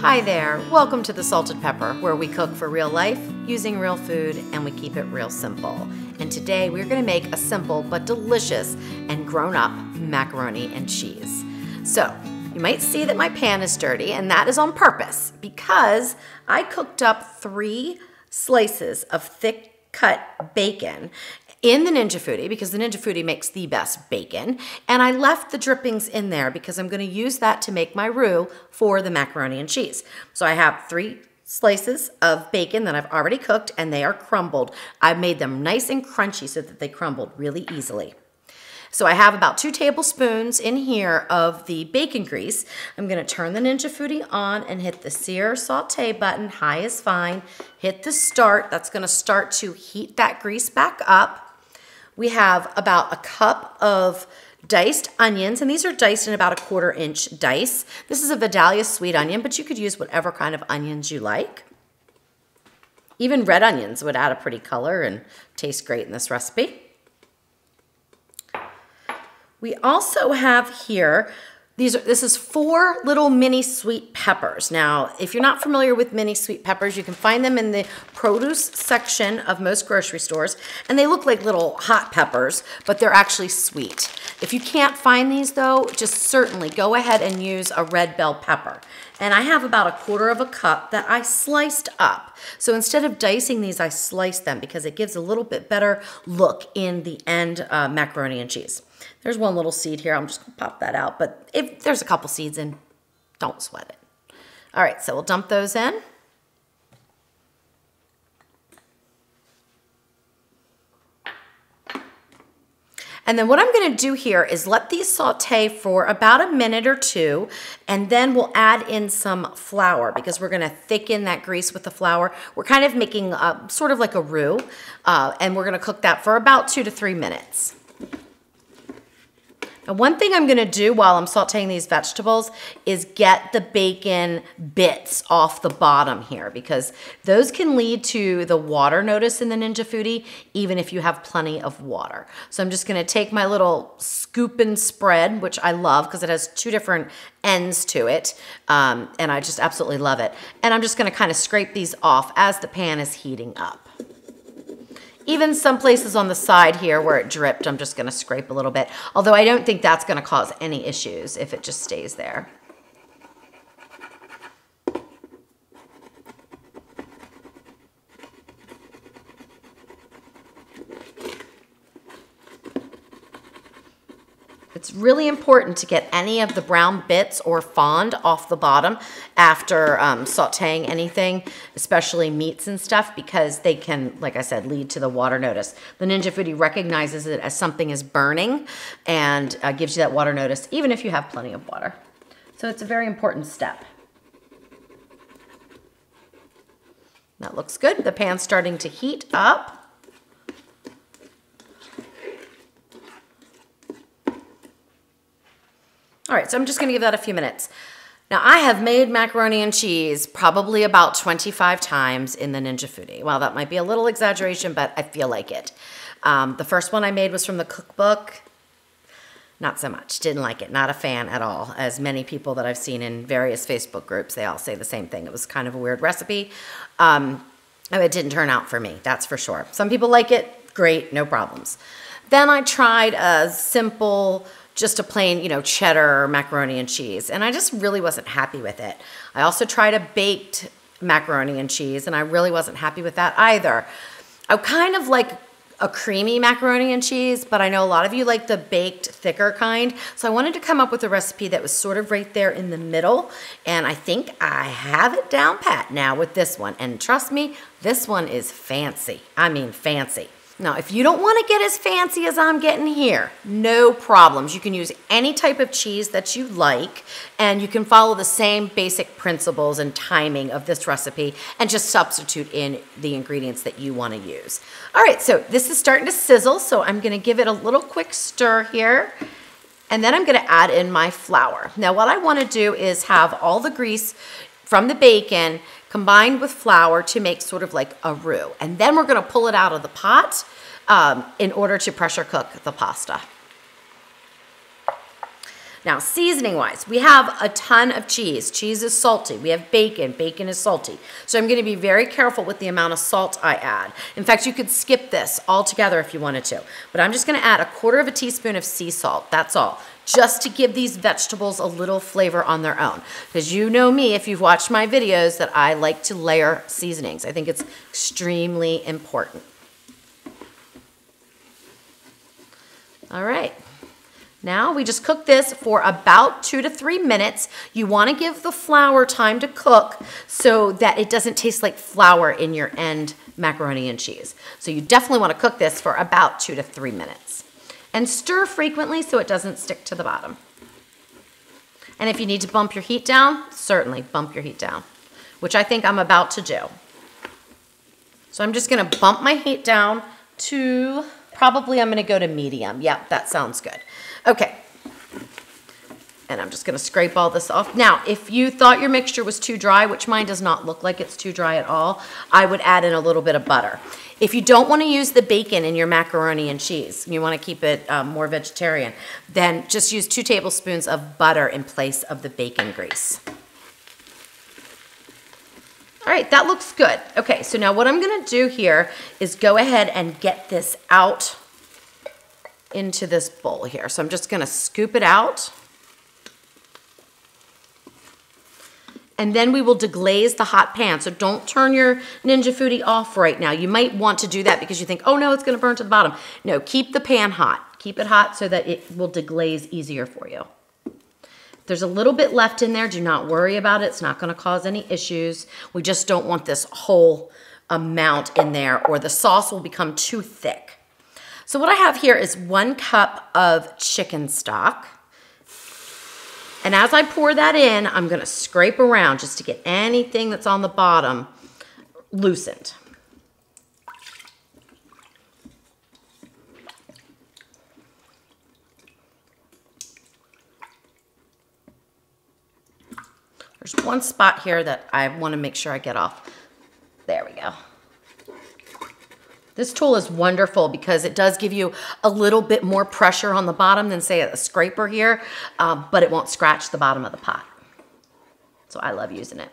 Hi there, welcome to The Salted Pepper, where we cook for real life, using real food, and we keep it real simple. And today we're gonna make a simple but delicious and grown-up macaroni and cheese. So, you might see that my pan is dirty, and that is on purpose because I cooked up 3 slices of thick cut bacon in the Ninja Foodi, because the Ninja Foodi makes the best bacon, and I left the drippings in there because I'm gonna use that to make my roux for the macaroni and cheese. So I have 3 slices of bacon that I've already cooked, and they are crumbled. I've made them nice and crunchy so that they crumbled really easily. So I have about 2 tablespoons in here of the bacon grease. I'm gonna turn the Ninja Foodi on and hit the sear saute button, high is fine. Hit the start, that's gonna start to heat that grease back up. We have about a cup of diced onions, and these are diced in about a 1/4 inch dice. This is a Vidalia sweet onion, but you could use whatever kind of onions you like. Even red onions would add a pretty color and taste great in this recipe. We also have here, this is 4 little mini sweet peppers. Now, if you're not familiar with mini sweet peppers, you can find them in the produce section of most grocery stores, and they look like little hot peppers, but they're actually sweet. If you can't find these though, just certainly go ahead and use a red bell pepper. And I have about a 1/4 cup that I sliced up. So instead of dicing these, I sliced them because it gives a little bit better look in the end macaroni and cheese. There's 1 little seed here. I'm just gonna pop that out, but if there's a couple seeds in, don't sweat it. All right, so we'll dump those in. And then what I'm gonna do here is let these saute for about a minute or 2, and then we'll add in some flour because we're gonna thicken that grease with the flour. We're kind of making sort of like a roux, and we're gonna cook that for about 2 to 3 minutes. Now, one thing I'm gonna do while I'm sauteing these vegetables is get the bacon bits off the bottom here, because those can lead to the water notice in the Ninja Foodi, even if you have plenty of water. So I'm just gonna take my little scoop and spread, which I love because it has 2 different ends to it, and I just absolutely love it. And I'm just gonna kind of scrape these off as the pan is heating up. Even some places on the side here where it dripped, I'm just gonna scrape a little bit, although I don't think that's gonna cause any issues if it just stays there. It's really important to get any of the brown bits or fond off the bottom after sauteing anything, especially meats and stuff, because they can, like I said, lead to the water notice. The Ninja Foodi recognizes it as something is burning and gives you that water notice, even if you have plenty of water. So it's a very important step. That looks good. The pan's starting to heat up. All right, so I'm just gonna give that a few minutes. Now, I have made macaroni and cheese probably about 25 times in the Ninja Foodi. Well, that might be a little exaggeration, but I feel like it. The first one I made was from the cookbook. Not so much, didn't like it, not a fan at all. As many people that I've seen in various Facebook groups, they all say the same thing. It was kind of a weird recipe. It didn't turn out for me, that's for sure. Some people like it, great, no problems. Then I tried a simple, just a plain, cheddar macaroni and cheese, and I just really wasn't happy with it. I also tried a baked macaroni and cheese, and I really wasn't happy with that either. I kind of like a creamy macaroni and cheese, but I know a lot of you like the baked, thicker kind, so I wanted to come up with a recipe that was sort of right there in the middle, and I think I have it down pat now with this one, and trust me, this one is fancy. I mean fancy. Now, if you don't want to get as fancy as I'm getting here, no problems. You can use any type of cheese that you like, and you can follow the same basic principles and timing of this recipe and just substitute in the ingredients that you want to use. All right, so this is starting to sizzle, so I'm going to give it a little quick stir here, and then I'm going to add in my flour. Now, what I want to do is have all the grease from the bacon combined with flour to make sort of like a roux. And then we're gonna pull it out of the pot in order to pressure cook the pasta. Now, seasoning-wise, we have a ton of cheese. Cheese is salty. We have bacon. Bacon is salty. So I'm gonna be very careful with the amount of salt I add. In fact, you could skip this altogether if you wanted to, but I'm just gonna add 1/4 teaspoon of sea salt, that's all, just to give these vegetables a little flavor on their own. Because you know me, if you've watched my videos, that I like to layer seasonings. I think it's extremely important. All right. Now we just cook this for about 2 to 3 minutes. You want to give the flour time to cook so that it doesn't taste like flour in your end macaroni and cheese. So you definitely want to cook this for about 2 to 3 minutes. And stir frequently so it doesn't stick to the bottom. And if you need to bump your heat down, certainly bump your heat down, which I think I'm about to do. So I'm just going to bump my heat down to, probably I'm going to go to medium. Yep, that sounds good. Okay, and I'm just gonna scrape all this off. Now, if you thought your mixture was too dry, which mine does not look like it's too dry at all, I would add in a little bit of butter. If you don't wanna use the bacon in your macaroni and cheese, you wanna keep it more vegetarian, then just use 2 tablespoons of butter in place of the bacon grease. All right, that looks good. Okay, so now what I'm gonna do here is go ahead and get this out into this bowl here. So I'm just gonna scoop it out. And then we will deglaze the hot pan. So don't turn your Ninja Foodi off right now. You might want to do that because you think, oh no, it's gonna burn to the bottom. No, keep the pan hot. Keep it hot so that it will deglaze easier for you. There's a little bit left in there. Do not worry about it. It's not gonna cause any issues. We just don't want this whole amount in there or the sauce will become too thick. So what I have here is 1 cup of chicken stock. And as I pour that in, I'm gonna scrape around just to get anything that's on the bottom loosened. There's one spot here that I wanna make sure I get off. There we go. This tool is wonderful because it does give you a little bit more pressure on the bottom than say a scraper here, but it won't scratch the bottom of the pot. So I love using it.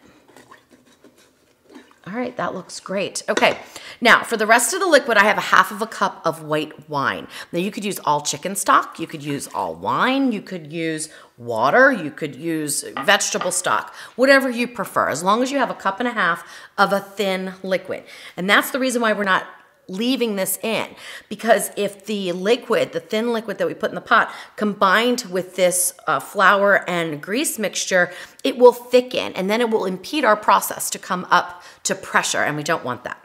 All right, that looks great. Okay, now for the rest of the liquid, I have 1/2 cup of white wine. Now you could use all chicken stock, you could use all wine, you could use water, you could use vegetable stock, whatever you prefer, as long as you have 1.5 cups of a thin liquid. And that's the reason why we're not leaving this in, because if the liquid, the thin liquid that we put in the pot, combined with this flour and grease mixture, it will thicken and then it will impede our process to come up to pressure, and we don't want that.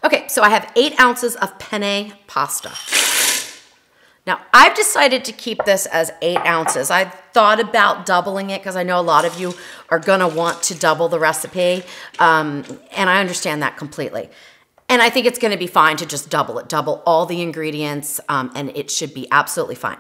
Okay, so I have 8 ounces of penne pasta. Now, I've decided to keep this as 8 ounces. I thought about doubling it because I know a lot of you are gonna want to double the recipe, and I understand that completely. And I think it's gonna be fine to just double it, double all the ingredients, and it should be absolutely fine.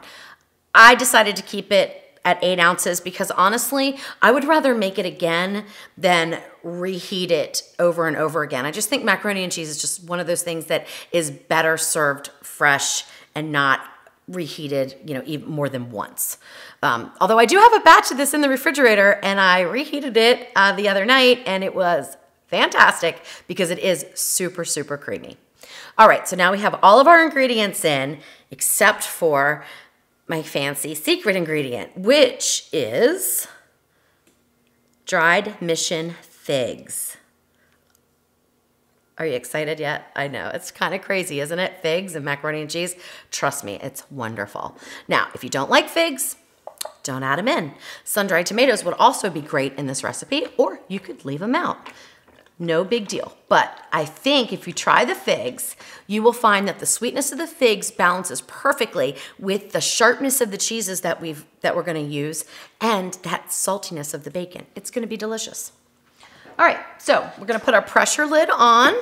I decided to keep it at 8 ounces because honestly, I would rather make it again than reheat it over and over again. I just think macaroni and cheese is just one of those things that is better served fresh and not reheated, you know, even more than once. Although I do have a batch of this in the refrigerator and I reheated it the other night and it was fantastic because it is super, super creamy. All right, so now we have all of our ingredients in except for my fancy secret ingredient, which is dried mission figs. Are you excited yet? I know, it's kind of crazy, isn't it? Figs and macaroni and cheese. Trust me, it's wonderful. Now, if you don't like figs, don't add them in. Sun-dried tomatoes would also be great in this recipe, or you could leave them out. No big deal. But I think if you try the figs, you will find that the sweetness of the figs balances perfectly with the sharpness of the cheeses that we're gonna use and that saltiness of the bacon. It's gonna be delicious. All right, so we're gonna put our pressure lid on.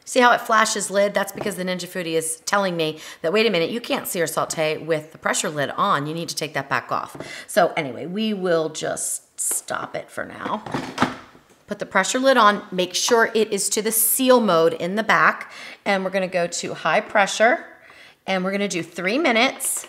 See how it flashes lid? That's because the Ninja Foodi is telling me that, wait a minute, you can't sear saute with the pressure lid on. You need to take that back off. So anyway, we will just stop it for now. Put the pressure lid on, make sure it is to the seal mode in the back, and we're gonna go to high pressure, And we're gonna do 3 minutes.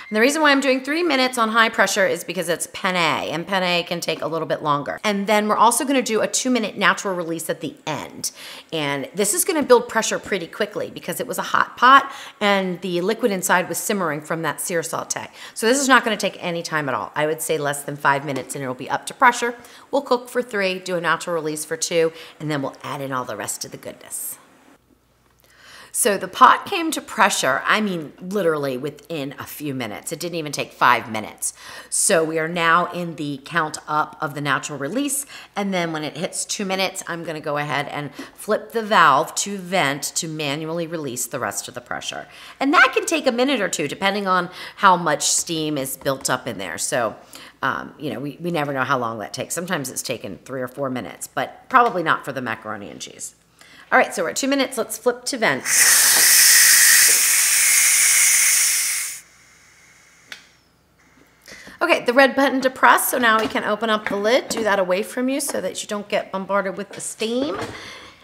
And the reason why I'm doing 3 minutes on high pressure is because it's penne, and penne can take a little bit longer. And then we're also gonna do a 2-minute natural release at the end. And this is gonna build pressure pretty quickly because it was a hot pot and the liquid inside was simmering from that sear saute. So this is not gonna take any time at all. I would say less than 5 minutes and it'll be up to pressure. We'll cook for 3, do a natural release for 2, and then we'll add in all the rest of the goodness. So the pot came to pressure, I mean, literally within a few minutes. It didn't even take 5 minutes. So we are now in the count up of the natural release. And then when it hits 2 minutes, I'm gonna go ahead and flip the valve to vent to manually release the rest of the pressure. And that can take a minute or 2, depending on how much steam is built up in there. So, you know, we never know how long that takes. Sometimes it's taken 3 or 4 minutes, but probably not for the macaroni and cheese. All right, so we're at 2 minutes. Let's flip to vent. Okay, the red button to press, so now we can open up the lid. Do that away from you so that you don't get bombarded with the steam.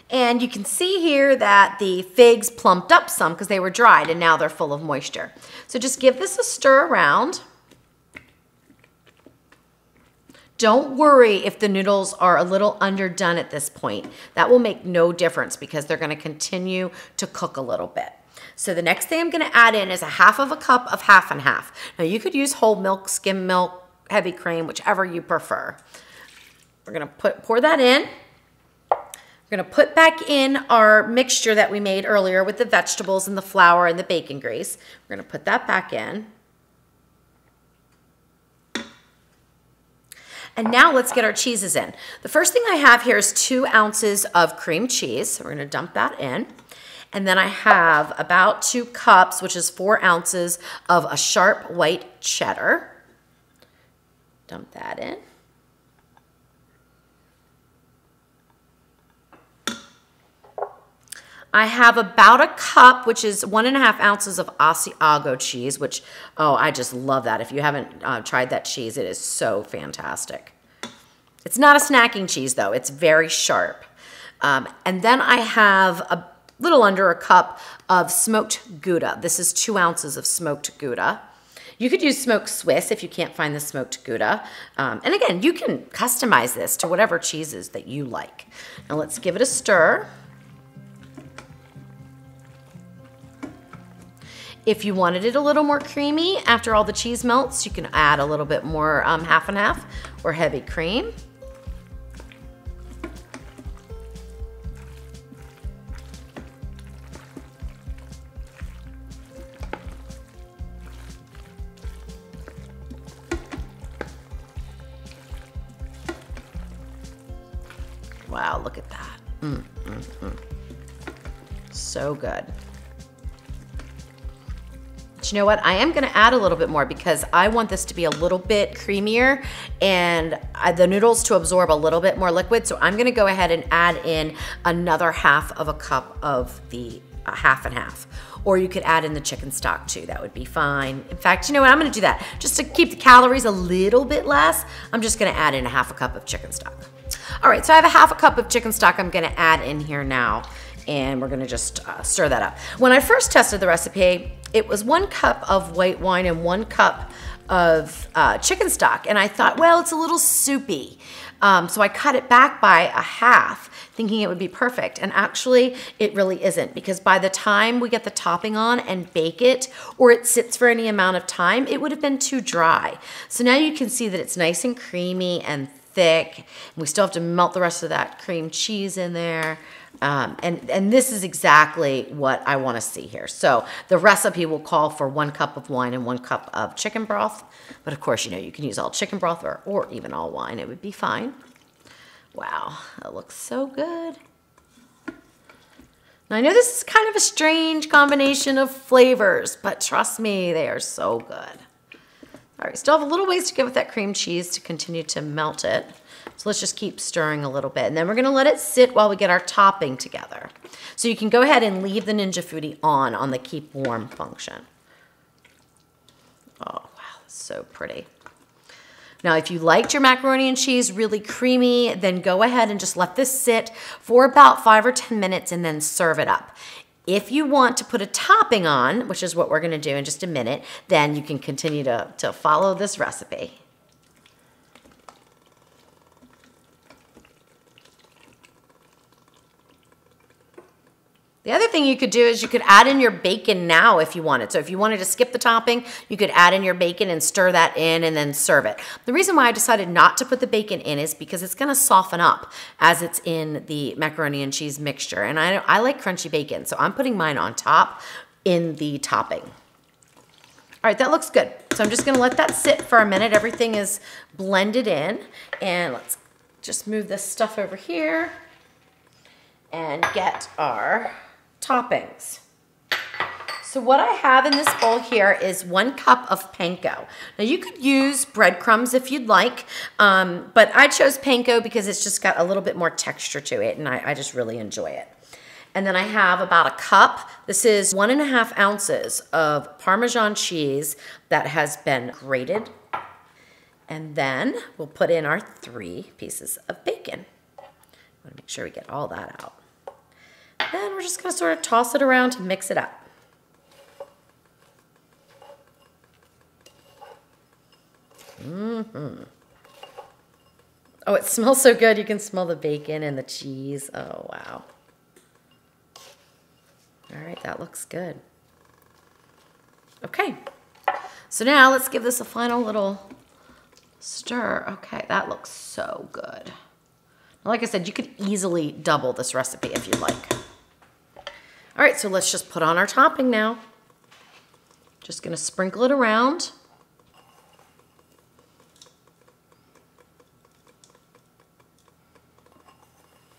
And you can see here that the figs plumped up some because they were dried and now they're full of moisture. So just give this a stir around. Don't worry if the noodles are a little underdone at this point. That will make no difference because they're gonna continue to cook a little bit. So the next thing I'm gonna add in is a 1/2 cup of half and half. Now you could use whole milk, skim milk, heavy cream, whichever you prefer. We're gonna pour that in. We're gonna put back in our mixture that we made earlier with the vegetables and the flour and the bacon grease. We're gonna put that back in. And now let's get our cheeses in. The first thing I have here is 2 ounces of cream cheese. So we're gonna dump that in. And then I have about 2 cups, which is 4 ounces of a sharp white cheddar. Dump that in. I have about a cup, which is 1.5 ounces of Asiago cheese, which, oh, I just love that. If you haven't tried that cheese, it is so fantastic. It's not a snacking cheese, though. It's very sharp. And then I have a little under a cup of smoked Gouda. This is 2 ounces of smoked Gouda. You could use smoked Swiss if you can't find the smoked Gouda. And again, you can customize this to whatever cheeses that you like. Now let's give it a stir. If you wanted it a little more creamy after all the cheese melts, you can add a little bit more half and half or heavy cream. Wow, look at that. So good. But you know what? I am gonna add a little bit more because I want this to be a little bit creamier and the noodles to absorb a little bit more liquid. So I'm gonna go ahead and add in another 1/2 cup of the half and half. Or you could add in the chicken stock too, that would be fine. In fact, you know what, I'm gonna do that. Just to keep the calories a little bit less, I'm just gonna add in a 1/2 cup of chicken stock. All right, so I have a 1/2 cup of chicken stock I'm gonna add in here now, and we're gonna just stir that up. When I first tested the recipe, it was 1 cup of white wine and 1 cup of chicken stock, and I thought, well, it's a little soupy. So I cut it back by a 1/2, thinking it would be perfect. And actually, it really isn't, because by the time we get the topping on and bake it, or it sits for any amount of time, it would have been too dry. So now you can see that it's nice and creamy and thick. And we still have to melt the rest of that cream cheese in there. And this is exactly what I want to see here. So the recipe will call for 1 cup of wine and 1 cup of chicken broth. But of course, you know, you can use all chicken broth or even all wine. It would be fine. Wow, that looks so good. Now I know this is kind of a strange combination of flavors, but trust me, they are so good. All right, still have a little ways to go with that cream cheese to continue to melt it. So let's just keep stirring a little bit. And then we're gonna let it sit while we get our topping together. So you can go ahead and leave the Ninja Foodi on the keep warm function. Oh, wow, that's so pretty. Now, if you liked your macaroni and cheese really creamy, then go ahead and just let this sit for about 5 or 10 minutes and then serve it up. If you want to put a topping on, which is what we're gonna do in just a minute, then you can continue to follow this recipe. The other thing you could do is you could add in your bacon now if you wanted. So if you wanted to skip the topping, you could add in your bacon and stir that in and then serve it. The reason why I decided not to put the bacon in is because it's gonna soften up as it's in the macaroni and cheese mixture. And I like crunchy bacon, so I'm putting mine on top in the topping. All right, that looks good. So I'm just gonna let that sit for a minute. Everything is blended in. And let's just move this stuff over here and get our toppings. So what I have in this bowl here is 1 cup of panko. Now you could use breadcrumbs if you'd like, but I chose panko because it's just got a little bit more texture to it and I just really enjoy it. And then I have about a cup. This is 1.5 ounces of Parmesan cheese that has been grated. And then we'll put in our 3 pieces of bacon. I want to make sure we get all that out. And we're just gonna sort of toss it around to mix it up. Oh, it smells so good. You can smell the bacon and the cheese. Oh, wow. All right, that looks good. Okay, so now let's give this a final little stir. Okay, that looks so good. Like I said, you could easily double this recipe if you'd like. All right, so let's just put on our topping now. Just gonna sprinkle it around.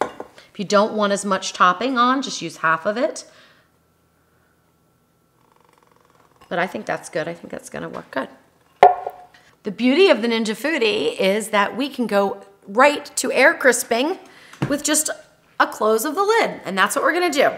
If you don't want as much topping on, just use half of it. But I think that's good. I think that's gonna work good. The beauty of the Ninja Foodi is that we can go right to air crisping with just a close of the lid, and that's what we're gonna do.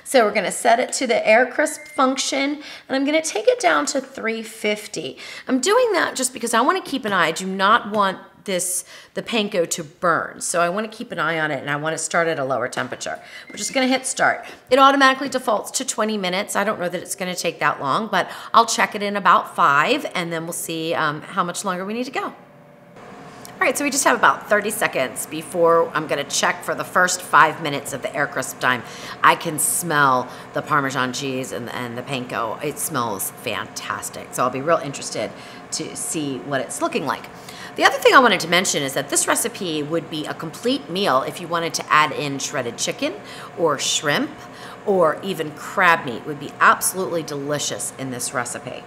So we're gonna set it to the air crisp function, and I'm gonna take it down to 350. I'm doing that just because I wanna keep an eye. I do not want the panko to burn, so I wanna keep an eye on it, and I wanna start at a lower temperature. We're just gonna hit start. It automatically defaults to 20 minutes. I don't know that it's gonna take that long, but I'll check it in about 5, and then we'll see how much longer we need to go. All right, so we just have about 30 seconds before I'm gonna check for the first 5 minutes of the air crisp time. I can smell the Parmesan cheese and the panko. It smells fantastic. So I'll be real interested to see what it's looking like. The other thing I wanted to mention is that this recipe would be a complete meal if you wanted to add in shredded chicken or shrimp or even crab meat. It would be absolutely delicious in this recipe.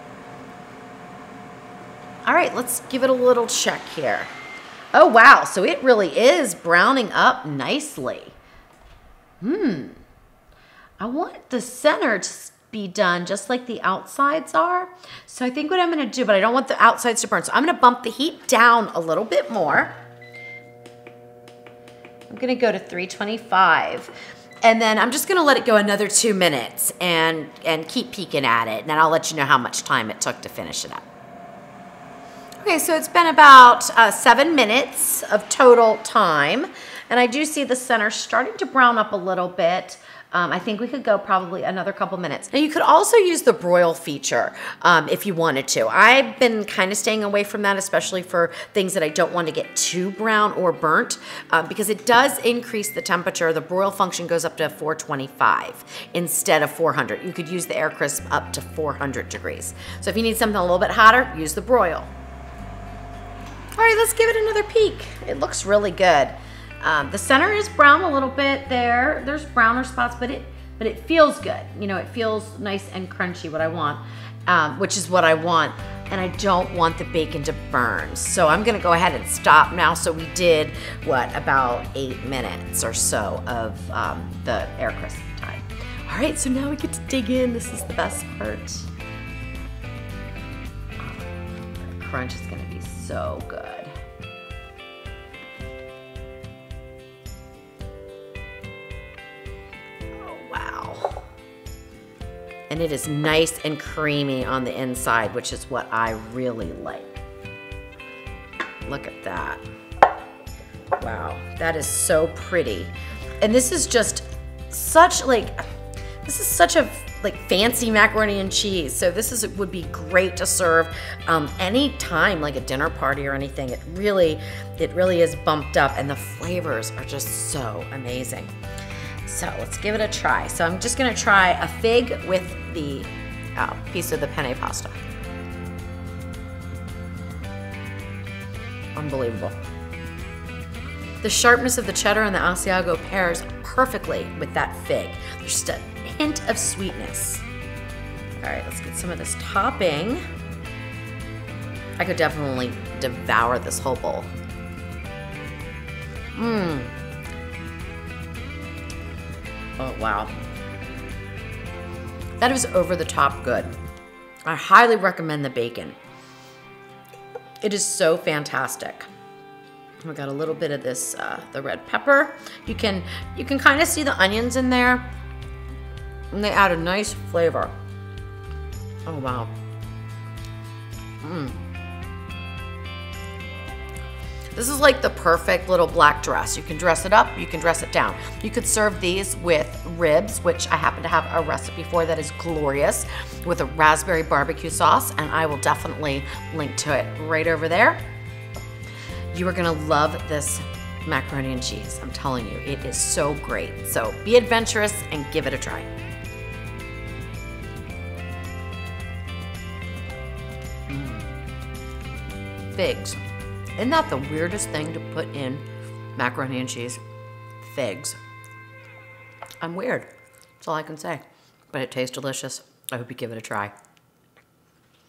All right, let's give it a little check here. Oh, wow, so it really is browning up nicely. I want the center to be done just like the outsides are. So I think what I'm gonna do, but I don't want the outsides to burn, so I'm gonna bump the heat down a little bit more. I'm gonna go to 325. And then I'm just gonna let it go another 2 minutes and keep peeking at it. And then I'll let you know how much time it took to finish it up. Okay, so it's been about 7 minutes of total time, and I do see the center starting to brown up a little bit. I think we could go probably another couple minutes. Now you could also use the broil feature if you wanted to. I've been kind of staying away from that, especially for things that I don't want to get too brown or burnt, because it does increase the temperature. The broil function goes up to 425 instead of 400. You could use the air crisp up to 400 degrees. So if you need something a little bit hotter, use the broil. All right, let's give it another peek. It looks really good. The center is brown a little bit there. There's browner spots, but it feels good. You know, it feels nice and crunchy, what I want, which is what I want. And I don't want the bacon to burn. So I'm gonna go ahead and stop now. So we did, what, about 8 minutes or so of the air crisp time. All right, so now we get to dig in. This is the best part. The crunch is gonna be so good. Oh, wow. And it is nice and creamy on the inside, which is what I really like. Look at that. Wow, that is so pretty. And this is just such this is such a fancy macaroni and cheese. So this would be great to serve any time, like a dinner party or anything. It really is bumped up, and the flavors are just so amazing. So let's give it a try. So I'm just gonna try a fig with the piece of the penne pasta. Unbelievable. The sharpness of the cheddar and the Asiago pairs perfectly with that fig. There's just a hint of sweetness. All right, let's get some of this topping. I could definitely devour this whole bowl. Mmm. Oh, wow. That is over the top good. I highly recommend the bacon. It is so fantastic. We got a little bit of this, the red pepper. You can kind of see the onions in there, and they add a nice flavor. Oh, wow. This is like the perfect little black dress. You can dress it up, you can dress it down. You could serve these with ribs, which I happen to have a recipe for that is glorious, with a raspberry barbecue sauce, and I will definitely link to it right over there. You are gonna love this macaroni and cheese. I'm telling you, it is so great. So be adventurous and give it a try. Figs. Isn't that the weirdest thing to put in macaroni and cheese? Figs. I'm weird. That's all I can say. But it tastes delicious. I hope you give it a try.